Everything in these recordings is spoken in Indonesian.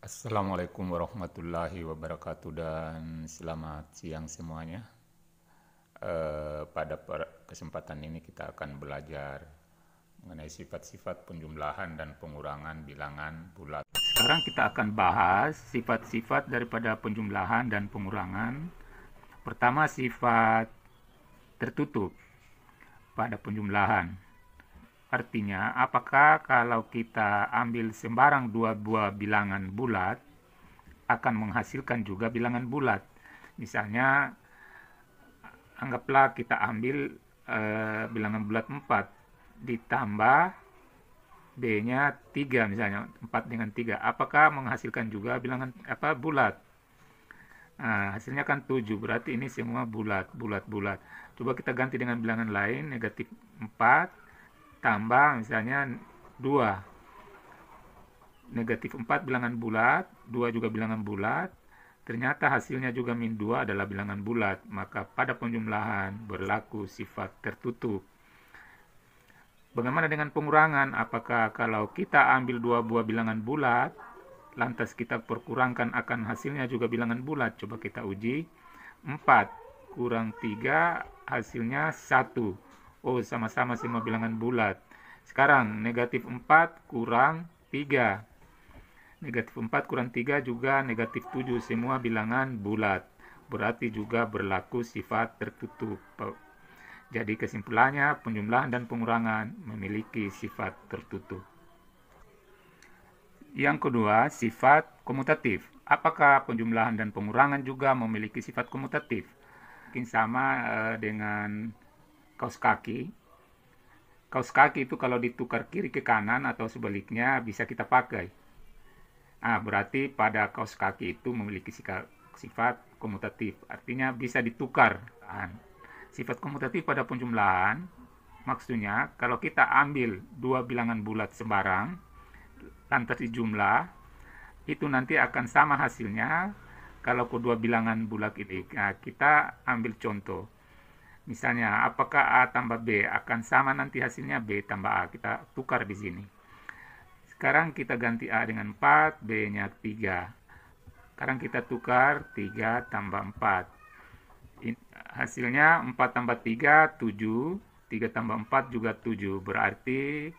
Assalamualaikum warahmatullahi wabarakatuh dan selamat siang semuanya. Pada kesempatan ini kita akan belajar mengenai sifat-sifat penjumlahan dan pengurangan bilangan bulat. Sekarang kita akan bahas sifat-sifat daripada penjumlahan dan pengurangan. Pertama, sifat tertutup pada penjumlahan. Artinya, apakah kalau kita ambil sembarang dua buah bilangan bulat, akan menghasilkan juga bilangan bulat. Misalnya, anggaplah kita ambil bilangan bulat 4, ditambah B-nya 3 misalnya, 4 dengan 3. Apakah menghasilkan juga bilangan bulat? Nah, hasilnya kan 7, berarti ini semua bulat. Coba kita ganti dengan bilangan lain, negatif 4, tambah misalnya 2. Negatif 4 bilangan bulat, 2 juga bilangan bulat, ternyata hasilnya juga min 2 adalah bilangan bulat, maka pada penjumlahan berlaku sifat tertutup. Bagaimana dengan pengurangan? Apakah kalau kita ambil dua buah bilangan bulat, lantas kita perkurangkan akan hasilnya juga bilangan bulat? Coba kita uji. 4 kurang 3 hasilnya 1. Oh, sama-sama semua bilangan bulat. Sekarang negatif 4 kurang 3. Negatif 4 kurang 3 juga negatif 7. Semua bilangan bulat. Berarti juga berlaku sifat tertutup. Jadi kesimpulannya, penjumlahan dan pengurangan memiliki sifat tertutup. Yang kedua, sifat komutatif. Apakah penjumlahan dan pengurangan juga memiliki sifat komutatif? Mungkin sama dengan kaos kaki. Kaos kaki itu kalau ditukar kiri ke kanan atau sebaliknya bisa kita pakai. Berarti pada kaos kaki itu memiliki sifat komutatif. Artinya bisa ditukar. Sifat komutatif pada penjumlahan maksudnya kalau kita ambil dua bilangan bulat sembarang lantas dijumlah, itu nanti akan sama hasilnya kalau kedua bilangan bulat ini. Kita ambil contoh. Misalnya, apakah A tambah B akan sama nanti hasilnya B tambah A. Kita tukar di sini. Sekarang kita ganti A dengan 4, B-nya 3. Sekarang kita tukar 3 tambah 4. Hasilnya 4 tambah 3, 7. 3 tambah 4 juga 7. Berarti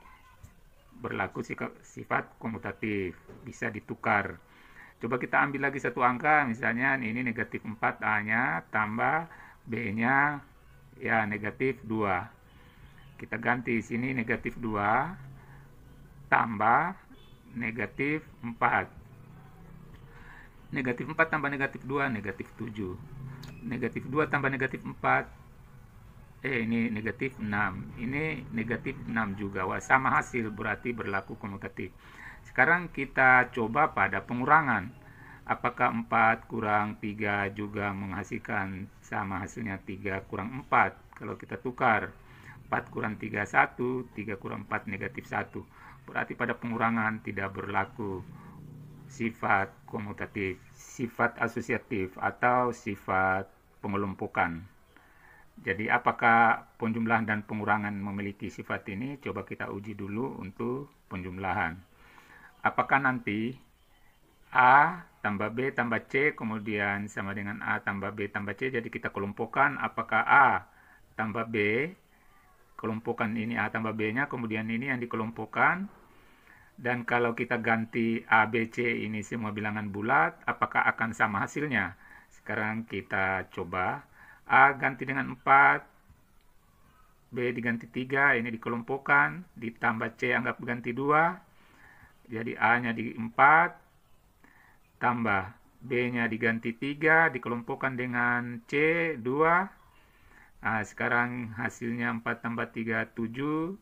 berlaku sifat komutatif. Bisa ditukar. Coba kita ambil lagi satu angka. Misalnya ini negatif 4 A-nya tambah B-nya ya negatif 2. Kita ganti sini negatif 2 tambah negatif 4. Negatif 4 tambah negatif 2 negatif 7. Negatif 2 tambah negatif 4 ini negatif 6. Ini negatif 6 juga. Wah, sama hasil, berarti berlaku komutatif. Sekarang kita coba pada pengurangan. Apakah 4 kurang 3 juga menghasilkan sama hasilnya 3 kurang 4? Kalau kita tukar 4 kurang 3 1, 3 kurang 4 negatif 1. Berarti pada pengurangan tidak berlaku sifat komutatif, sifat asosiatif atau sifat pengelompokan. Jadi apakah penjumlahan dan pengurangan memiliki sifat ini? Coba kita uji dulu untuk penjumlahan. Apakah nanti A tambah B tambah C kemudian sama dengan A tambah B tambah C, jadi kita kelompokkan. Apakah A tambah B, kelompokan ini A tambah B-nya, kemudian ini yang dikelompokkan. Dan kalau kita ganti A, B, C ini semua bilangan bulat, apakah akan sama hasilnya? Sekarang kita coba. A ganti dengan 4, B diganti 3, ini dikelompokkan, ditambah C anggap ganti 2, jadi A-nya di 4, tambah B-nya diganti 3, dikelompokkan dengan C, 2. Sekarang hasilnya 4 tambah 3, 7,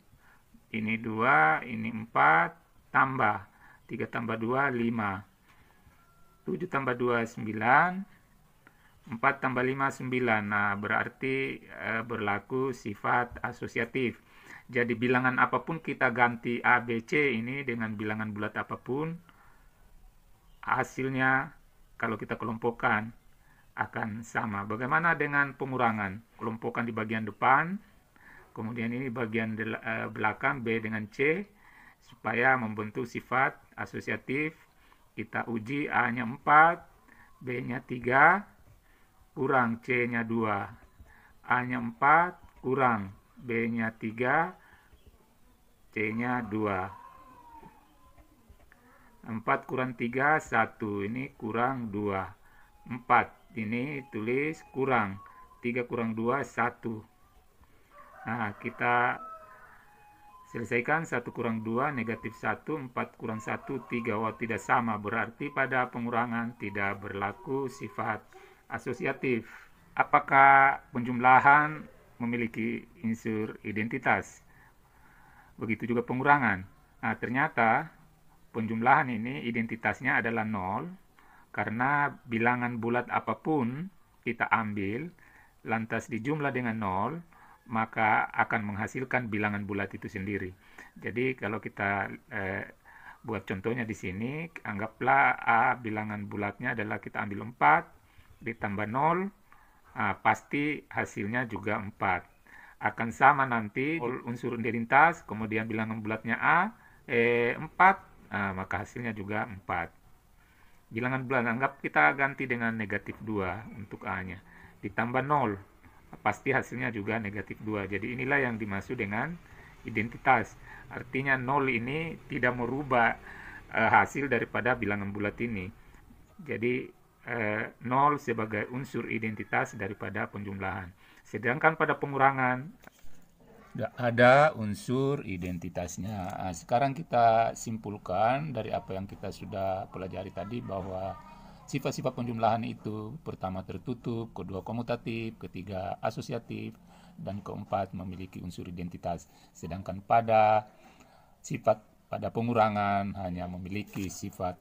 ini 2, ini 4, tambah 3 tambah 2, 5, 7 tambah 2, 9, 4 tambah 5, 9. Nah, berarti berlaku sifat asosiatif. Jadi bilangan apapun kita ganti A, B, C ini dengan bilangan bulat apapun, hasilnya kalau kita kelompokkan akan sama. Bagaimana dengan pengurangan? Kelompokkan di bagian depan, kemudian ini bagian belakang B dengan C, supaya membentuk sifat asosiatif kita uji A-nya 4, B-nya 3, kurang C-nya 2. A-nya 4, kurang B-nya 3, C-nya 2. 4 kurang 3, 1. Ini kurang 2. 4. Ini tulis kurang. 3 kurang 2, 1. Nah, kita selesaikan. 1 kurang 2, negatif 1. 4 kurang 1, 3. Wah, tidak sama. Berarti pada pengurangan tidak berlaku sifat asosiatif. Apakah penjumlahan memiliki unsur identitas? Begitu juga pengurangan. Nah, ternyata penjumlahan ini identitasnya adalah 0, karena bilangan bulat apapun kita ambil, lantas dijumlah dengan 0, maka akan menghasilkan bilangan bulat itu sendiri. Jadi kalau kita buat contohnya di sini, anggaplah A bilangan bulatnya adalah kita ambil 4, ditambah 0, pasti hasilnya juga 4. Akan sama nanti unsur identitas, kemudian bilangan bulatnya A, 4, maka hasilnya juga 4. Bilangan bulat, anggap kita ganti dengan negatif 2 untuk A-nya. Ditambah 0, pasti hasilnya juga negatif 2. Jadi inilah yang dimaksud dengan identitas. Artinya 0 ini tidak merubah hasil daripada bilangan bulat ini. Jadi 0 sebagai unsur identitas daripada penjumlahan. Sedangkan pada pengurangan ada unsur identitasnya. Sekarang kita simpulkan dari apa yang kita sudah pelajari tadi, bahwa sifat-sifat penjumlahan itu pertama tertutup, kedua komutatif, ketiga asosiatif, dan keempat memiliki unsur identitas. Sedangkan pada pengurangan hanya memiliki sifat